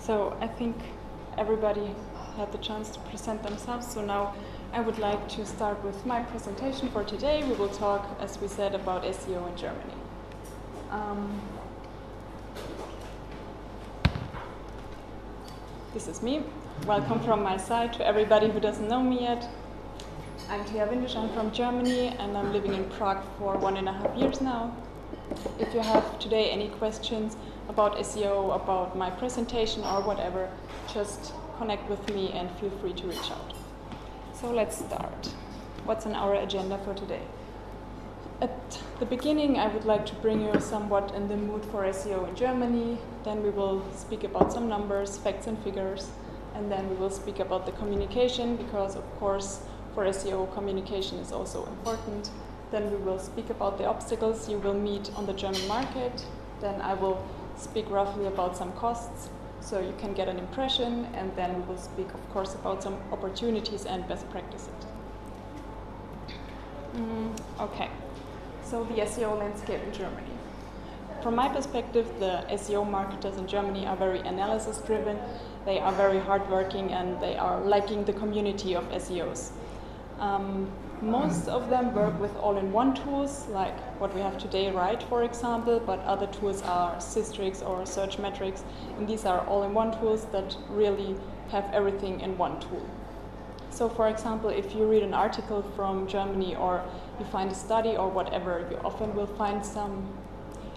So I think everybody had the chance to present themselves. So now I would like to start with my presentation for today. We will talk, as we said, about SEO in Germany. This is me. Welcome from my side to everybody who doesn't know me yet. I'm Thea Windisch, I'm from Germany, and I'm living in Prague for 1.5 years now. If you have today any questions about SEO, about my presentation or whatever, just connect with me and feel free to reach out. So let's start. What's on our agenda for today? At the beginning, I would like to bring you somewhat in the mood for SEO in Germany. Then we will speak about some numbers, facts and figures, and then we will speak about the communication, because of course for SEO communication is also important. Then we will speak about the obstacles you will meet on the German market. Then I will speak roughly about some costs, so you can get an impression, and then we will speak, of course, about some opportunities and best practices. Okay, so the SEO landscape in Germany. From my perspective, the SEO marketers in Germany are very analysis-driven, they are very hardworking, and they are liking the community of SEOs. Most of them work with all-in-one tools, like what we have today, Right, for example, but other tools are Systrix or Search Metrics, and these are all-in-one tools that really have everything in one tool. So, for example, if you read an article from Germany or you find a study or whatever, you often will find some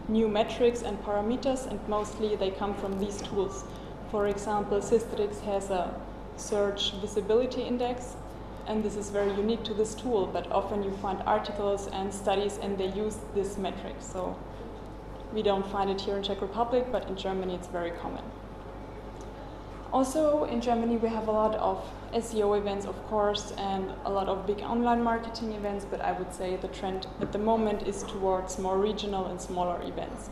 new metrics and parameters, and mostly they come from these tools. For example, Systrix has a search visibility index, and this is very unique to this tool, but often you find articles and studies and they use this metric. So we don't find it here in Czech Republic, but in Germany it's very common. Also in Germany we have a lot of SEO events, of course, and a lot of big online marketing events, but I would say the trend at the moment is towards more regional and smaller events.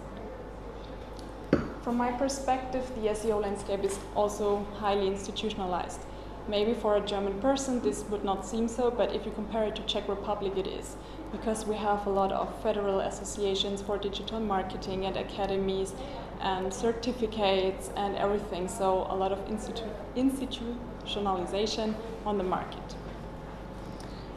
From my perspective, the SEO landscape is also highly institutionalized. Maybe for a German person this would not seem so, but if you compare it to Czech Republic, it is. Because we have a lot of federal associations for digital marketing and academies and certificates and everything, so a lot of institutionalization on the market.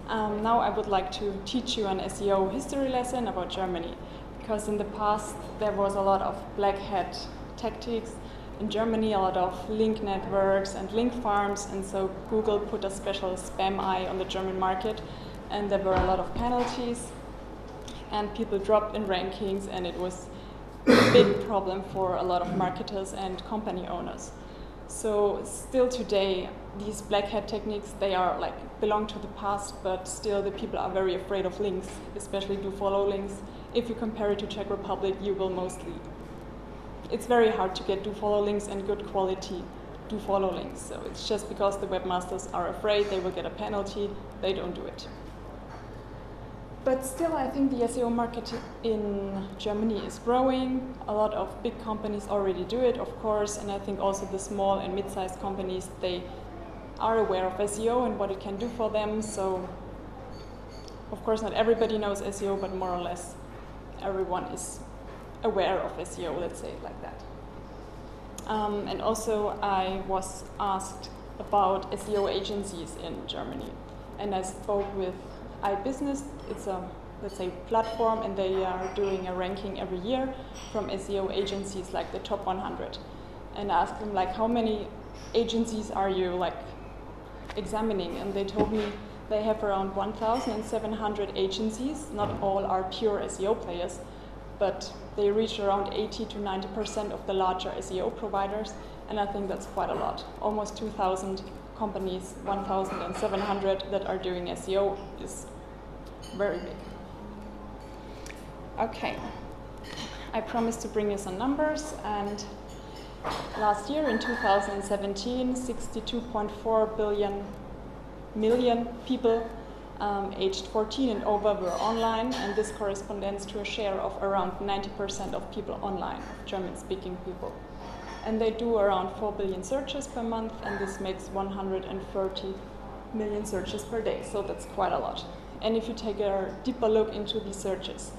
Now I would like to teach you an SEO history lesson about Germany, because in the past there was a lot of black hat tactics. In Germany, a lot of link networks and link farms, and so Google put a special spam eye on the German market, and there were a lot of penalties, and people dropped in rankings, and it was a big problem for a lot of marketers and company owners. So still today, these black hat techniques, they are belong to the past, but still the people are very afraid of links, especially do follow links. If you compare it to Czech Republic, you will mostly. It's very hard to get do-follow links and good quality do-follow links. So it's just because the webmasters are afraid they will get a penalty, they don't do it. But still, I think the SEO market in Germany is growing. A lot of big companies already do it, of course, and I think also the small and mid-sized companies, they are aware of SEO and what it can do for them. So, of course, not everybody knows SEO, but more or less everyone is aware of SEO, let's say it like that. And also I was asked about SEO agencies in Germany, and I spoke with iBusiness. It's a, let's say, platform, and they are doing a ranking every year from SEO agencies, like the top 100. And I asked them, how many agencies are you examining? And they told me they have around 1,700 agencies. Not all are pure SEO players, but they reach around 80 to 90% of the larger SEO providers, and I think that's quite a lot. Almost 2,000 companies, 1,700 that are doing SEO is very big. Okay, I promised to bring you some numbers, and last year in 2017, 62.4 million people aged 14 and over were online, and this corresponds to a share of around 90% of people online, German-speaking people. And they do around 4 billion searches per month, and this makes 130 million searches per day, so that's quite a lot. And if you take a deeper look into these searches,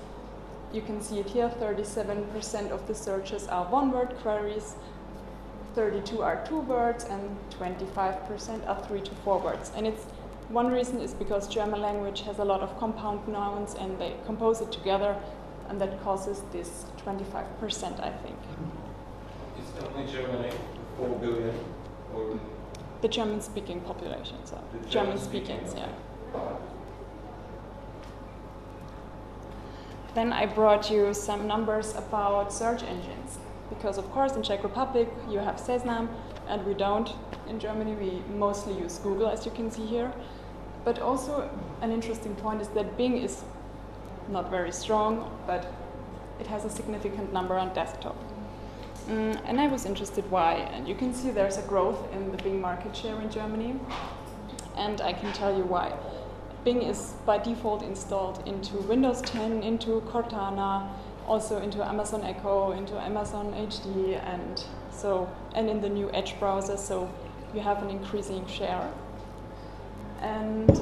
you can see it here, 37% of the searches are one-word queries, 32 are 2 words, and 25% are 3 to 4 words. And it's one reason is because German language has a lot of compound nouns, and they compose it together, and that causes this 25%, I think. Is only Germany 4 billion? Or the German-speaking population, so German-speakings, yeah. Then I brought you some numbers about search engines, because of course in Czech Republic you have Seznam, and we don't. In Germany we mostly use Google, as you can see here. But also an interesting point is that Bing is not very strong, but it has a significant number on desktop. And I was interested why, and you can see there's a growth in the Bing market share in Germany, and I can tell you why. Bing is by default installed into Windows 10, into Cortana, also into Amazon Echo, into Amazon HD, and in the new Edge browser, so you have an increasing share. And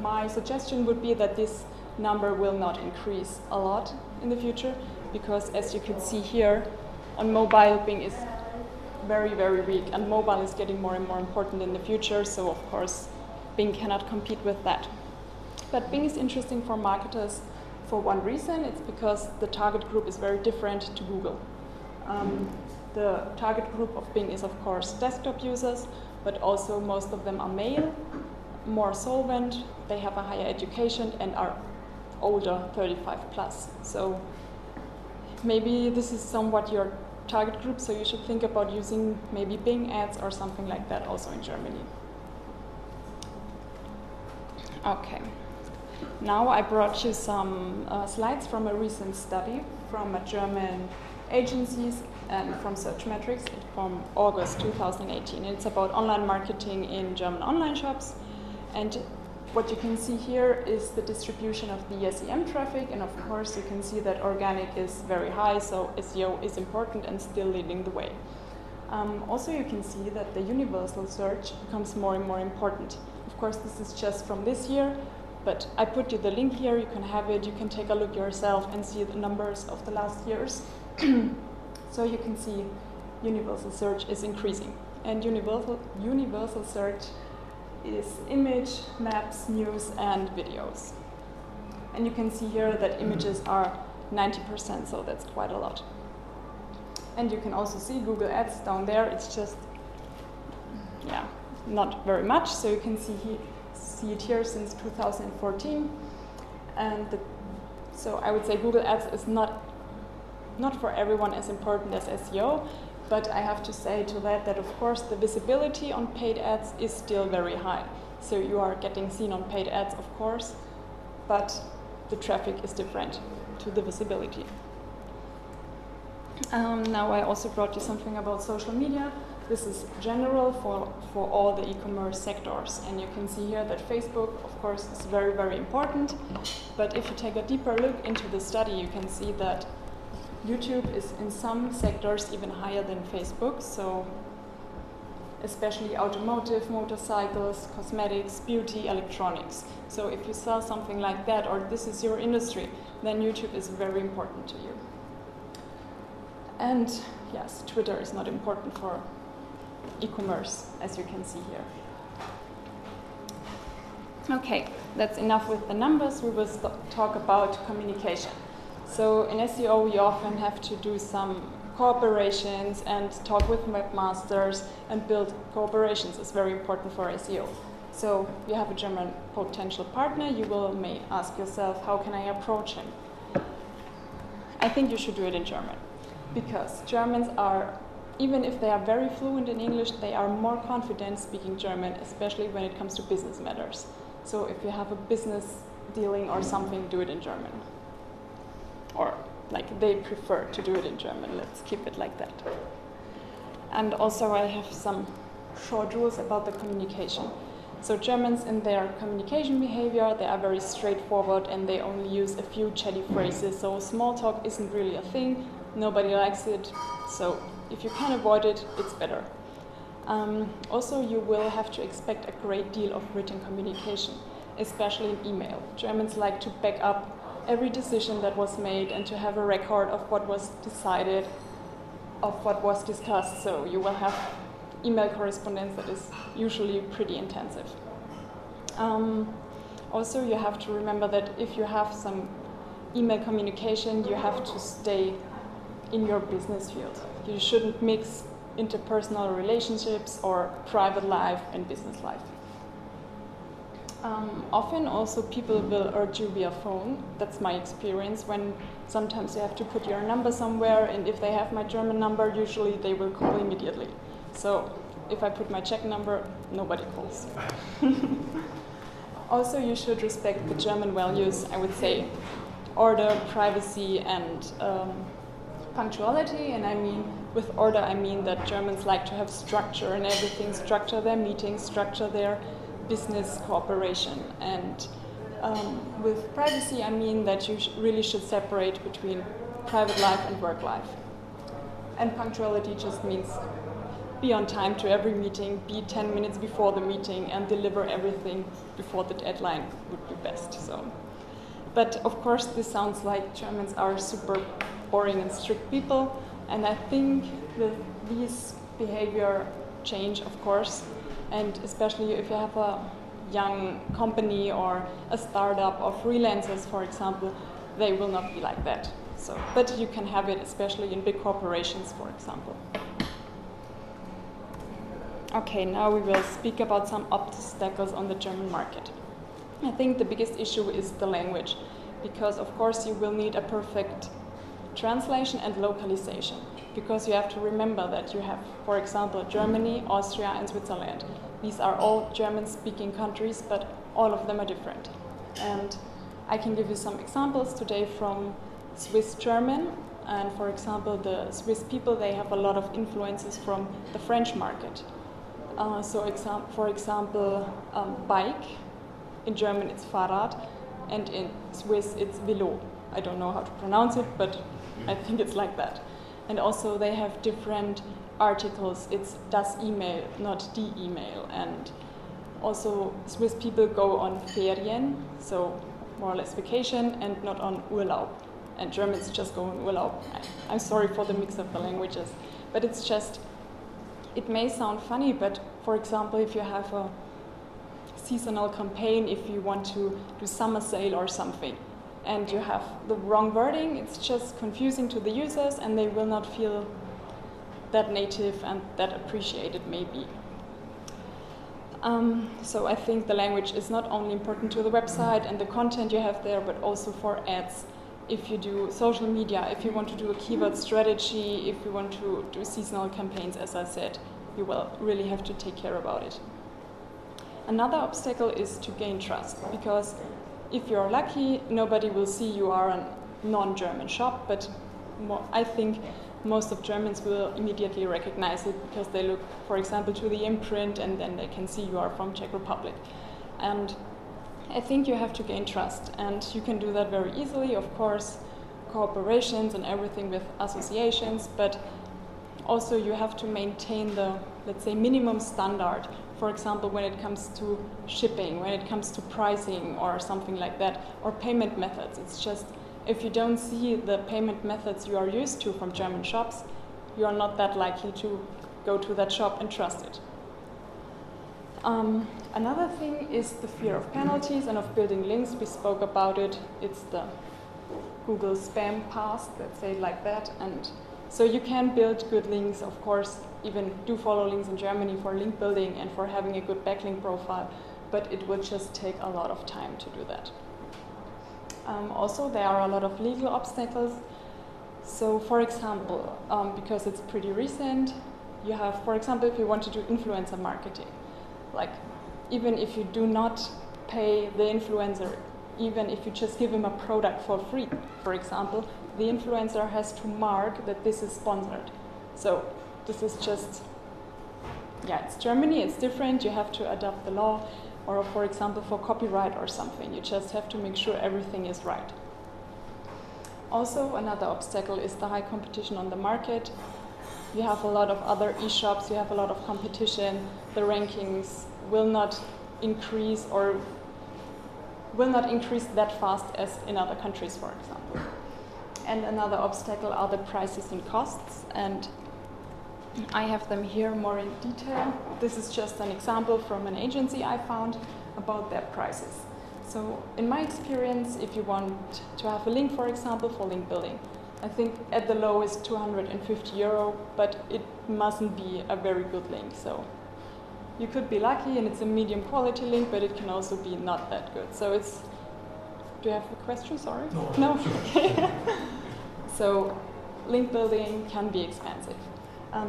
my suggestion would be that this number will not increase a lot in the future, because as you can see here, on mobile Bing is very, very weak, and mobile is getting more and more important in the future, so of course Bing cannot compete with that. But Bing is interesting for marketers for one reason. It's because the target group is very different to Google. The target group of Bing is of course desktop users, but also most of them are male, more solvent, they have a higher education, and are older, 35 plus. So maybe this is somewhat your target group, so you should think about using maybe Bing ads or something like that also in Germany. Okay, now I brought you some slides from a recent study from a German agencies and from Searchmetrics from August 2018. It's about online marketing in German online shops, and what you can see here is the distribution of the SEM traffic, and of course you can see that organic is very high, so SEO is important and still leading the way. Also you can see that the universal search becomes more and more important. Of course this is just from this year, but I put you the link here, you can have it, you can take a look yourself and see the numbers of the last years. So you can see universal search is increasing, and universal search is image, maps, news, and videos. And you can see here that images are 90%, so that's quite a lot. And you can also see Google Ads down there. It's just, yeah, not very much. So you can see it here since 2014. And so I would say Google Ads is not for everyone as important as SEO. But I have to say to that of course the visibility on paid ads is still very high. So you are getting seen on paid ads, of course, but the traffic is different to the visibility. Now I also brought you something about social media. This is general for all the e-commerce sectors, and you can see here that Facebook, of course, is very, very important. But if you take a deeper look into the study, you can see that YouTube is in some sectors even higher than Facebook, so especially automotive, motorcycles, cosmetics, beauty, electronics. So if you sell something like that, or this is your industry, then YouTube is very important to you. And yes, Twitter is not important for e-commerce, as you can see here. Okay, that's enough with the numbers. We will talk about communication. So in SEO, we often have to do some cooperations and talk with webmasters and build cooperations. It's very important for SEO. So you have a German potential partner, you may ask yourself, how can I approach him? I think you should do it in German, because Germans are, even if they are very fluent in English, they are more confident speaking German, especially when it comes to business matters. So if you have a business dealing or something, do it in German. Or like they prefer to do it in German. Let's keep it like that. And also I have some short rules about the communication. So Germans in their communication behavior, they are very straightforward and they only use a few chatty phrases. So small talk isn't really a thing. Nobody likes it. So if you can avoid it, it's better. Also, you will have to expect a great deal of written communication, especially in email. Germans like to back up every decision that was made and to have a record of what was decided. of what was discussed. So you will have email correspondence that is usually pretty intensive. Also, you have to remember that if you have some email communication, you have to stay in your business field. You shouldn't mix interpersonal relationships or private life and business life. Often also people will urge you via phone. That's my experience, when sometimes you have to put your number somewhere, and if they have my German number, usually they will call immediately. So if I put my Czech number, nobody calls. Also, you should respect the German values, I would say order, privacy, and punctuality. And I mean, with order, I mean that Germans like to have structure and everything, structure their meetings, structure their business cooperation. And with privacy, I mean that you really should separate between private life and work life. And punctuality just means be on time to every meeting, be 10 minutes before the meeting, and deliver everything before the deadline would be best. So, but of course, this sounds like Germans are super boring and strict people, and I think with these behavior change, of course, and especially if you have a young company or a startup or freelancers, for example, they will not be like that. So, but you can have it especially in big corporations, for example. Okay, now we will speak about some obstacles on the German market. I think the biggest issue is the language, because of course you will need a perfect translation and localization, because you have to remember that you have, for example, Germany, Austria, and Switzerland. These are all German-speaking countries, but all of them are different. And I can give you some examples today from Swiss German. And for example, the Swiss people, they have a lot of influences from the French market. For example, bike. In German it's Fahrrad, and in Swiss it's Velo. I don't know how to pronounce it, but I think it's like that. And also they have different articles. It's das E-Mail, not die E-Mail. And also Swiss people go on Ferien, so more or less vacation, and not on Urlaub. And Germans just go on Urlaub. I'm sorry for the mix of the languages, but it's just, it may sound funny, but for example, if you have a seasonal campaign, if you want to do summer sale or something, and you have the wrong wording, it's just confusing to the users, and they will not feel that native and that appreciated maybe. So I think the language is not only important to the website and the content you have there, but also for ads. If you do social media, if you want to do a keyword strategy, if you want to do seasonal campaigns, as I said, you will really have to take care about it. Another obstacle is to gain trust, because if you're lucky, nobody will see you are a non-German shop, but I think most of Germans will immediately recognize it, because they look, for example, to the imprint, and then they can see you are from Czech Republic. And I think you have to gain trust, and you can do that very easily, of course, cooperations and everything with associations, but also you have to maintain the, let's say, minimum standard. For example, when it comes to shipping, when it comes to pricing or something like that, or payment methods. It's just, if you don't see the payment methods you are used to from German shops, you are not that likely to go to that shop and trust it. Another thing is the fear of penalties and of building links. We spoke about it. It's the Google spam past, let's say it like that. And so you can build good links, of course, even do follow links in Germany for link building and for having a good backlink profile, but it will just take a lot of time to do that. Also, there are a lot of legal obstacles. So, for example, because it's pretty recent, you have, for example, if you want to do influencer marketing, like even if you do not pay the influencer, even if you just give him a product for free, for example, the influencer has to mark that this is sponsored. So this is just, yeah, it's Germany, it's different, you have to adapt the law, or for example for copyright or something, you just have to make sure everything is right. Also, another obstacle is the high competition on the market. You have a lot of other e-shops, you have a lot of competition, the rankings will not increase or will not increase that fast as in other countries, for example. And another obstacle are the prices and costs, and I have them here more in detail. This is just an example from an agency I found about their prices. So in my experience, if you want to have a link, for example, for link building, I think at the low is €250, but it mustn't be a very good link. So you could be lucky and it's a medium quality link, but it can also be not that good. So it's, do you have a question, sorry? No? Okay. So link building can be expensive.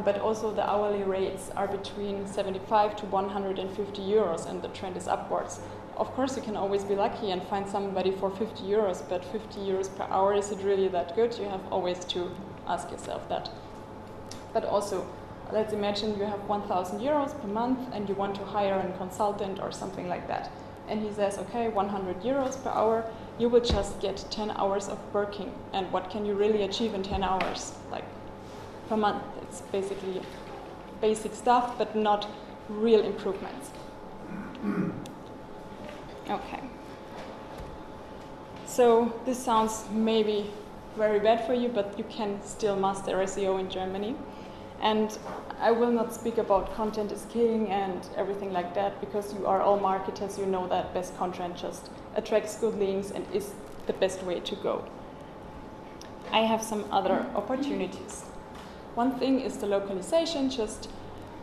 But also the hourly rates are between 75 to €150 and the trend is upwards. Of course, you can always be lucky and find somebody for €50, but €50 per hour, is it really that good? You have always to ask yourself that. But also, let's imagine you have €1,000 per month and you want to hire a consultant or something like that. And he says, okay, €100 per hour, you will just get 10 hours of working. And what can you really achieve in 10 hours? Like, per month. It's basically basic stuff, but not real improvements. Okay. So this sounds maybe very bad for you, but you can still master SEO in Germany. And I will not speak about content is king and everything like that, because you are all marketers, you know that best content just attracts good links and is the best way to go. I have some other opportunities. One thing is the localization, just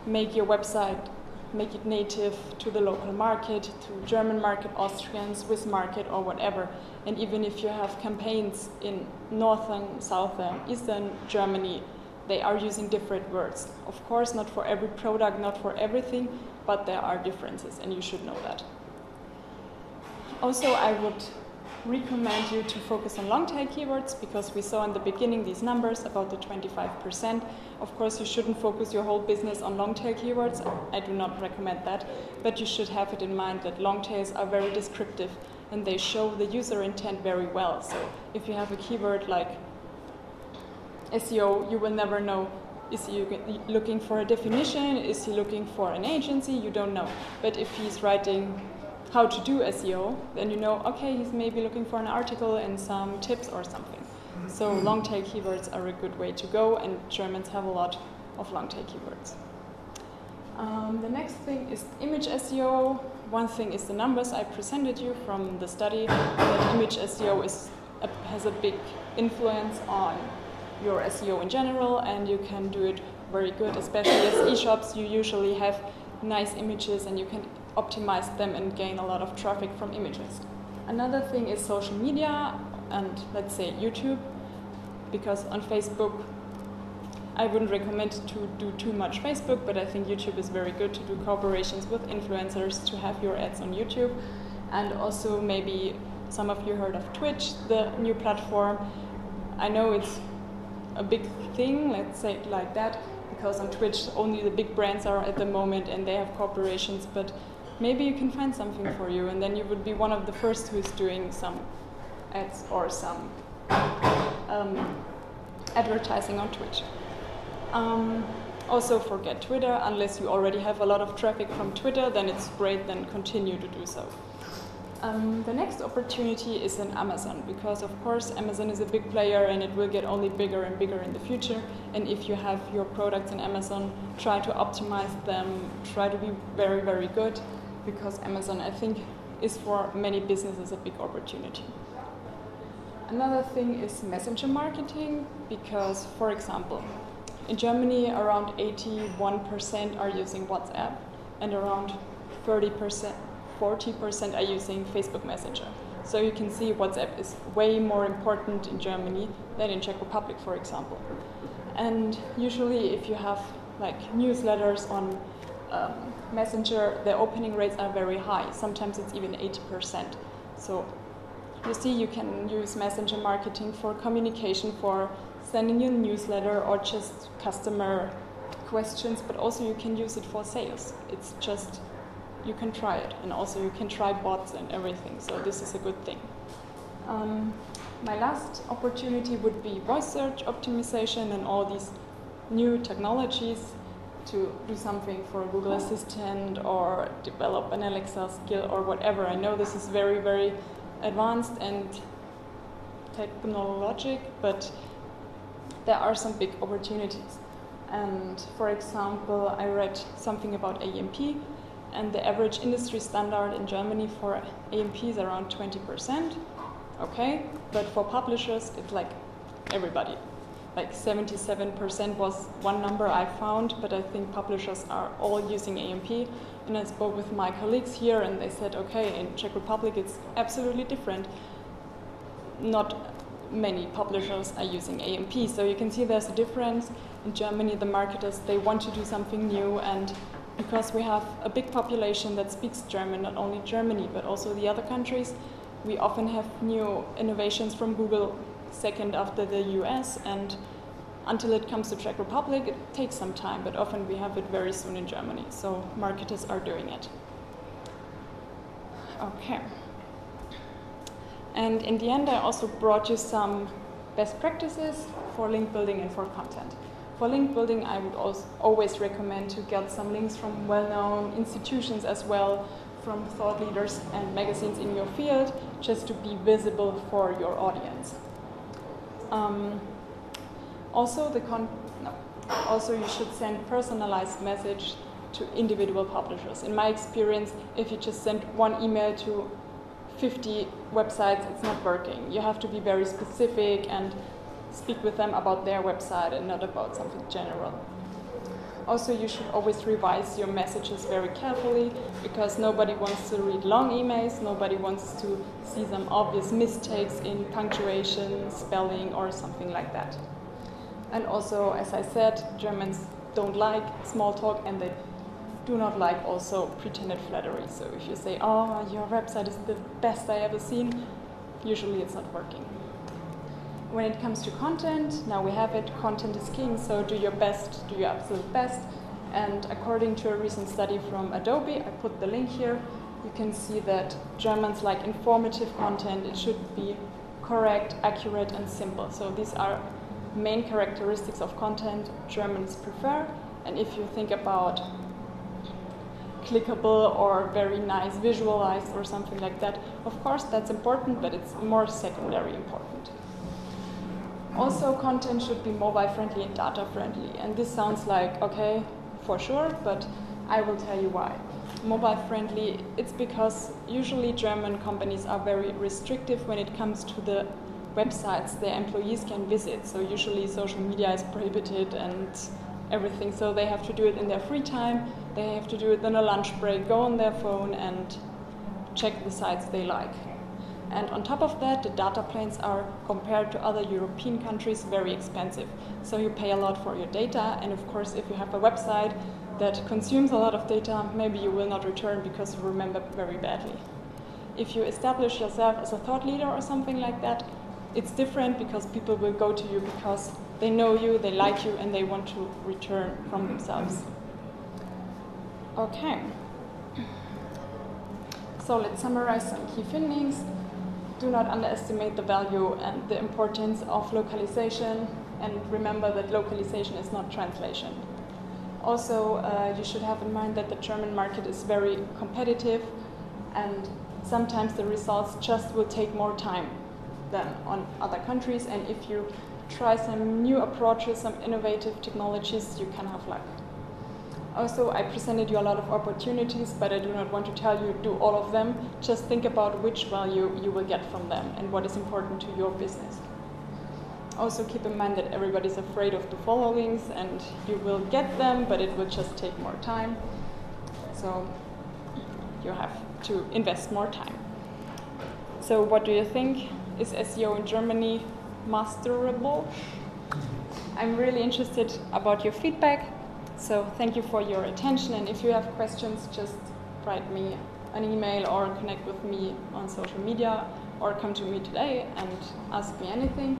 make your website, make it native to the local market, to German market, Austrian, Swiss market, or whatever. And even if you have campaigns in northern, southern, eastern Germany, they are using different words. Of course, not for every product, not for everything, but there are differences, and you should know that. Also, I would recommend you to focus on long tail keywords, because we saw in the beginning these numbers about the 25%. Of course, you shouldn't focus your whole business on long tail keywords. I do not recommend that, but you should have it in mind that long tails are very descriptive and they show the user intent very well. So if you have a keyword like SEO, you will never know, is he looking for a definition? Is he looking for an agency? You don't know. But if he's writing how to do SEO, then you know, okay, he's maybe looking for an article and some tips or something. So long tail keywords are a good way to go, and Germans have a lot of long tail keywords. The next thing is image SEO. One thing is the numbers I presented you from the study, that image SEO has a big influence on your SEO in general, and you can do it very good, especially as e-shops. You usually have nice images and you can optimize them and gain a lot of traffic from images. Another thing is social media and, let's say, YouTube, because on Facebook I wouldn't recommend to do too much Facebook, but I think YouTube is very good to do collaborations with influencers, to have your ads on YouTube. And also, maybe some of you heard of Twitch, the new platform. I know it's a big thing, let's say it like that, because on Twitch only the big brands are at the moment and they have corporations, but maybe you can find something for you, and then you would be one of the first who's doing some ads or some advertising on Twitch. Also forget Twitter. Unless you already have a lot of traffic from Twitter, then it's great, then continue to do so. The next opportunity is in Amazon, because of course Amazon is a big player and it will get only bigger and bigger in the future. And if you have your products in Amazon, try to optimize them, try to be very, very good, because Amazon, I think, is for many businesses a big opportunity. Another thing is messenger marketing, because, for example, in Germany around 81% are using WhatsApp and around 40% are using Facebook Messenger. So you can see WhatsApp is way more important in Germany than in Czech Republic, for example. And usually if you have like newsletters on Messenger, the opening rates are very high. Sometimes it's even 80%. So you see, you can use messenger marketing for communication, for sending you a newsletter or just customer questions, but also you can use it for sales. It's just, you can try it, and also you can try bots and everything, so this is a good thing. My last opportunity would be voice search optimization and all these new technologies to do something for Google Assistant or develop an Alexa skill or whatever. I know this is very, very advanced and technologic, but there are some big opportunities. And for example, I read something about AMP, and the average industry standard in Germany for AMP is around 20%. Okay, but for publishers, it's like everybody. Like 77% was one number I found, but I think publishers are all using AMP. And I spoke with my colleagues here, and they said, okay, in Czech Republic it's absolutely different. Not many publishers are using AMP, so you can see there's a difference. In Germany, the marketers, they want to do something new, and because we have a big population that speaks German, not only Germany, but also the other countries, we often have new innovations from Google second after the US, and until it comes to Czech Republic, it takes some time, but often we have it very soon in Germany, so marketers are doing it. Okay. And in the end, I also brought you some best practices for link building and for content. For link building, I would also always recommend to get some links from well-known institutions as well, from thought leaders and magazines in your field, just to be visible for your audience. Also, you should send personalized message to individual publishers. In my experience, if you just send one email to 50 websites, it's not working. You have to be very specific and speak with them about their website and not about something general. Also, you should always revise your messages very carefully, because nobody wants to read long emails, nobody wants to see some obvious mistakes in punctuation, spelling, or something like that. And also, as I said, Germans don't like small talk, and they do not like also pretended flattery. So if you say, oh, your website is the best I ever seen, usually it's not working. When it comes to content, now we have it, content is king, so do your best, do your absolute best. And according to a recent study from Adobe, I put the link here, you can see that Germans like informative content. It should be correct, accurate, and simple. So these are main characteristics of content Germans prefer. And if you think about clickable or very nice visualized or something like that, of course that's important, but it's more secondary important. Also, content should be mobile friendly and data friendly, and this sounds like, okay, for sure, but I will tell you why. Mobile friendly, it's because usually German companies are very restrictive when it comes to the websites their employees can visit. So usually social media is prohibited and everything, so they have to do it in their free time, they have to do it on a lunch break, go on their phone and check the sites they like. And on top of that, the data plans are, compared to other European countries, very expensive. So you pay a lot for your data, and of course if you have a website that consumes a lot of data, maybe you will not return because you remember very badly. If you establish yourself as a thought leader or something like that, it's different, because people will go to you because they know you, they like you, and they want to return from themselves. Okay. So let's summarize some key findings. Do not underestimate the value and the importance of localization, and remember that localization is not translation. Also, you should have in mind that the German market is very competitive, and sometimes the results just will take more time than on other countries, and if you try some new approaches, some innovative technologies, you can have luck. Also, I presented you a lot of opportunities, but I do not want to tell you do all of them. Just think about which value you will get from them and what is important to your business. Also, keep in mind that everybody's afraid of the followings, and you will get them, but it will just take more time. So you have to invest more time. So what do you think? Is SEO in Germany masterable? I'm really interested about your feedback. So thank you for your attention, and if you have questions, just write me an email or connect with me on social media, or come to me today and ask me anything.